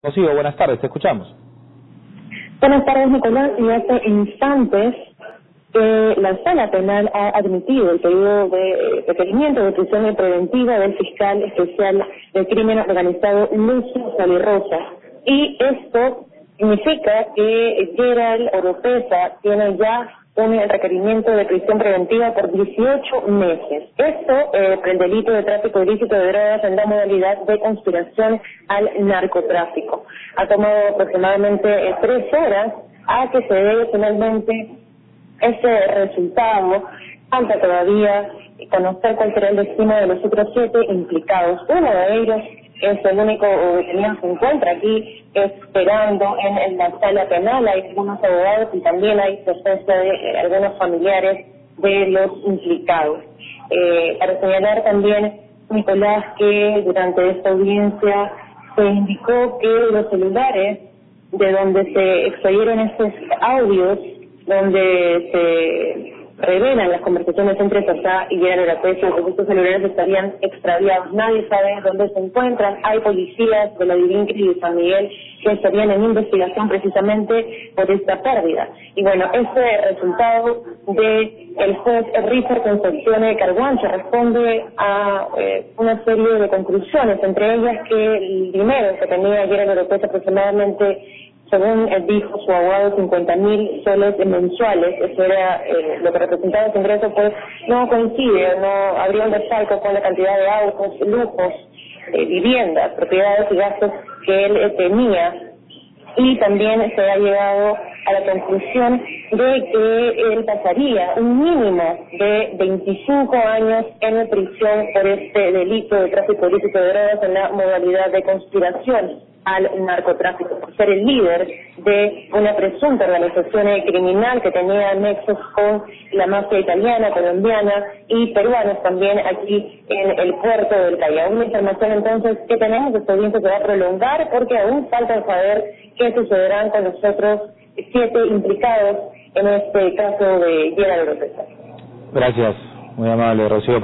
Rocío, buenas tardes, te escuchamos. Buenas tardes, Nicolás. Y hace instantes la Sala Penal ha admitido el pedido de requerimiento de prisión preventiva del fiscal especial del crimen organizado Lucio Salirrosa. Y esto significa que Gerald Oropeza tiene ya un requerimiento de prisión preventiva por 18 meses. Esto por el delito de tráfico ilícito de drogas en la modalidad de conspiración al narcotráfico. Ha tomado aproximadamente 3 horas a que se dé finalmente ese resultado. Falta todavía conocer cuál será el destino de los otros 7 implicados. Uno de ellos es el único detenido que se encuentra aquí esperando en la sala penal. Hay algunos abogados y también hay presencia de algunos familiares de los implicados. Para señalar también, Nicolás, que durante esta audiencia se indicó que los celulares de donde se extrayeron estos audios, donde se revelan las conversaciones entre Sasá y Gerald Oropeza, que estos celulares estarían extraviados. Nadie sabe dónde se encuentran. Hay policías de la Divincri y de San Miguel que estarían en investigación precisamente por esta pérdida. Y bueno, ese resultado de el juez Richard Concepción de Carguancho responde a una serie de conclusiones, entre ellas que el dinero que tenía Gerald Oropeza aproximadamente, según dijo su abogado, 50.000 soles mensuales. Eso era lo que representaba ese ingreso, pues no coincide, no habría un desfalco con la cantidad de autos, lujos, viviendas, propiedades y gastos que él tenía. Y también se ha llegado a la conclusión de que él pasaría un mínimo de 25 años en prisión por este delito de tráfico ilícito de drogas en la modalidad de conspiración al narcotráfico, por ser el líder de una presunta organización criminal que tenía nexos con la mafia italiana, colombiana y peruanos también aquí en el puerto del Callao. Una información entonces que tenemos, esta audiencia se va a prolongar porque aún falta saber qué sucederán con los otros 7 implicados en este caso de Gerald Oropeza. Gracias, muy amable, Rocío.